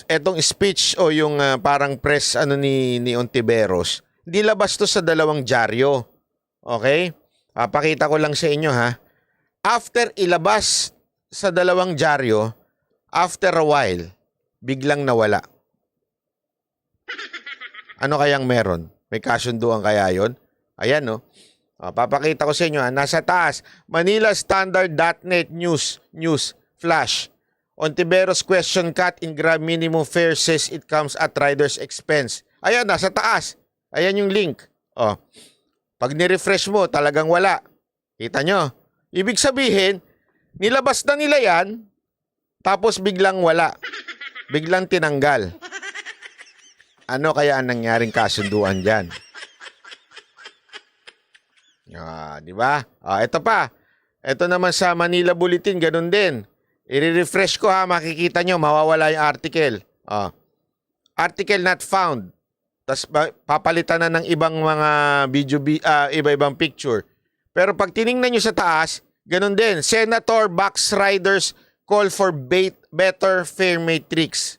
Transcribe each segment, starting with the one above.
etong speech o yung parang press ano ni Ontiveros, hindi labas to sa dalawang dyaryo. Okay? Pakita ko lang sa inyo ha. After ilabas sa dalawang dyaryo, after a while, biglang nawala. Ano kayang meron? May kasunduan kaya yon? Ayan no. Papakita ko sa inyo ha. Nasa taas, manilastandard.net news flash. Ontiveros question cut in Grab minimum fare says it comes at rider's expense. Ayan, nasa taas. Ayan yung link. Pag ni-refresh mo, talagang wala. Kita nyo? Ibig sabihin, nilabas na nila yan, tapos biglang wala. Biglang tinanggal. Ano kaya ang nangyaring kasunduan dyan? Di ba? Ito pa. Ito naman sa Manila Bulletin, ganun din. I-refresh ko ha, makikita nyo, mawawala yung article. Article not found. Tapos papalitan na ng ibang mga video, iba-ibang picture. Pero pag tiningnan nyo sa taas, ganun din. Senator backs riders call for better fare matrix.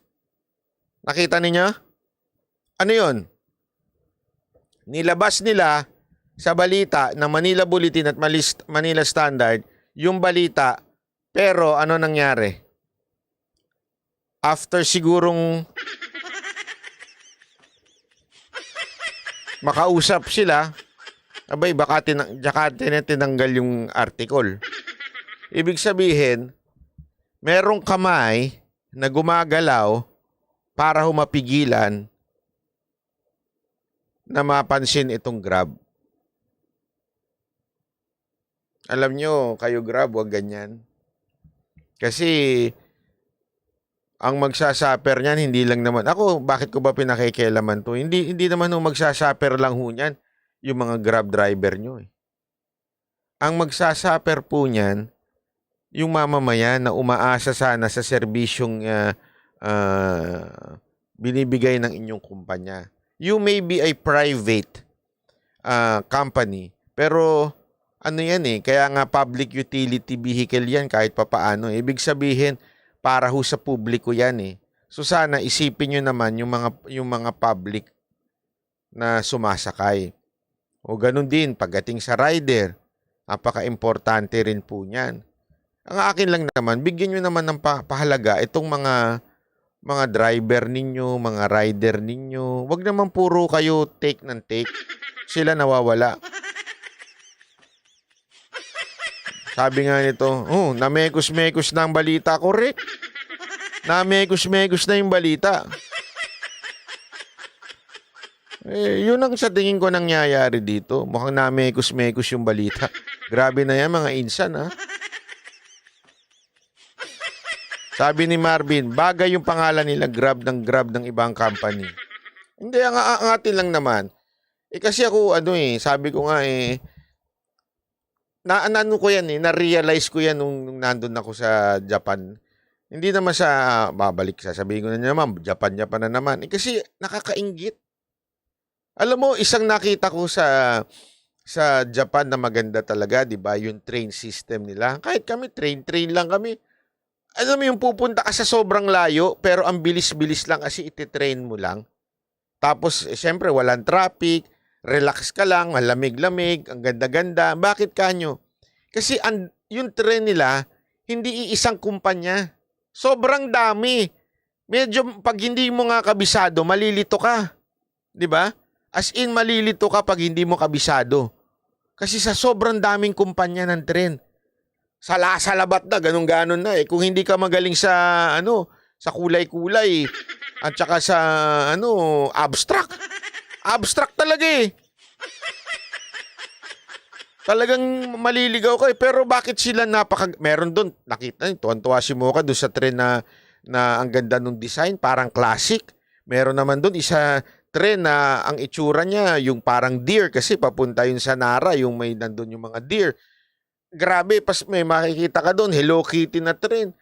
Nakita ninyo? Ano yun? Nilabas nila sa balita ng Manila Bulletin at Manila Standard yung balita, pero ano nangyari? After sigurong makausap sila, abay baka tinanggal yung article. Ibig sabihin, merong kamay na gumagalaw para humapigilan na mapansin itong Grab. Alam nyo, kayo Grab, wag ganyan. Kasi ang magsasaper niyan, hindi lang naman. Ako, bakit ko ba pinakikialaman to? Hindi naman yung magsasaper lang ho niyan, yung mga Grab driver nyo. Ang magsasaper po niyan, yung mamamayan na umaasa sana sa serbisyong binibigay ng inyong kumpanya. You may be a private company, pero ano yan kaya nga public utility vehicle yan kahit papaano. Ibig sabihin, para ho sa publiko yan So sana isipin nyo naman yung mga public na sumasakay. O ganun din, pagdating sa rider, napaka-importante rin po niyan. Ang akin lang naman, bigyan nyo naman ng pahalaga itong mga driver ninyo, mga rider ninyo. Wag naman puro kayo take ng take. Sila nawawala. Sabi nga nito, namekos-mekos na ang balita. Correct. Namekos-mekos na yung balita. Yun ang sa tingin ko nangyayari dito. Mukhang namekos-mekos yung balita. Grabe na yan mga insan Sabi ni Marvin, bagay yung pangalan nila Grab ng ibang company. Hindi, ang atin lang naman. Kasi ako, sabi ko nga naano ko yan na-realize ko yan nung nandun ako sa Japan. Hindi naman sa babalik, sasabihin ko na naman, Japan na naman. Kasi nakakainggit. Alam mo, isang nakita ko sa Japan na maganda talaga, di ba? Yung train system nila. Kahit kami, train lang kami. Alam mo yung pupunta ka sa sobrang layo, pero ang bilis-bilis lang kasi ititrain mo lang. Tapos, syempre, walang traffic, relax ka lang, malamig-lamig, ang ganda-ganda. Bakit kanyo? Kasi yung train nila, hindi iisang kumpanya. Sobrang dami. Medyo, pag hindi mo nga kabisado, malilito ka. Di ba? As in, malilito ka pag hindi mo kabisado. Kasi sa sobrang daming kumpanya ng tren. Salabat na, ganun-ganon na Kung hindi ka magaling sa, sa kulay-kulay, at saka sa, abstract. Abstract talaga Talagang maliligaw ka Pero bakit sila meron doon, nakita niyo, tuwan-tuwa si Mocha doon sa tren na ang ganda ng design, parang classic. Meron naman doon isa tren na ang itsura niya, yung parang deer kasi papunta yun sa Nara, yung may nandun yung mga deer. Grabe, may makikita ka doon, Hello Kitty na tren.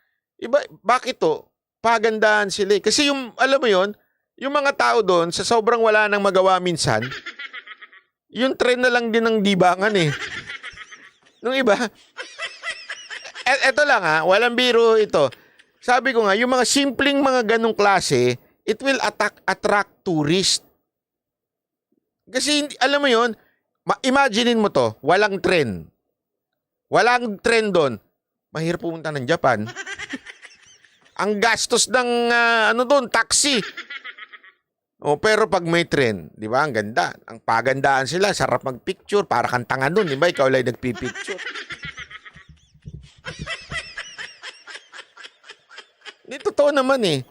Bakit to? Pagandahan sila Kasi yung, alam mo yon yung mga tao doon, sa sobrang wala nang magawa minsan, yung tren na lang din ng dibangan Nung iba, eto lang walang biro ito. Sabi ko nga, yung mga simpleng mga ganong klase, it will attract tourist. Kasi, alam mo yon, imaginein mo to, walang trend. Walang trend doon. Mahirap pumunta ng Japan. Ang gastos ng, doon, taxi. Pero pag may trend, di ba, ang ganda. Ang pagandaan sila, sarap magpicture, para kang tanga doon, di ba, ikaw lang nagpipicture. Hindi, totoo naman eh.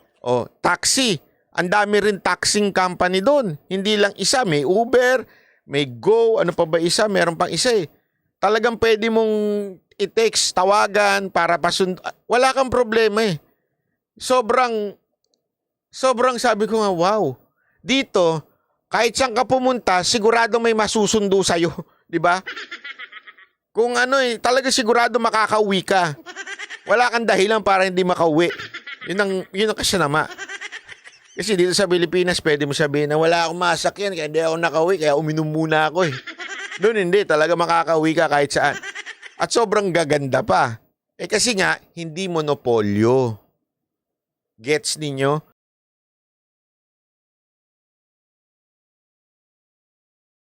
Taxi. Ang dami rin taxing company doon. Hindi lang isa. May Uber, may Go, ano pa ba isa? Meron pang isa eh. Talagang pwede mong i-text, tawagan, para wala kang problema eh. Sobrang sabi ko nga, wow. Dito, kahit saan ka pumunta, sigurado may masusundo sa'yo. Di ba? Kung talaga sigurado makakauwi ka. Wala kang dahilan para hindi makauwi. Yun ang kasanama. Kasi dito sa Pilipinas, pwede mo sabihin na wala akong masakyan, kaya hindi ako nakauwi, kaya uminom muna ako eh. Doon hindi, talaga makakauwi ka kahit saan. At sobrang gaganda pa. Kasi nga, hindi monopolyo. Gets ninyo?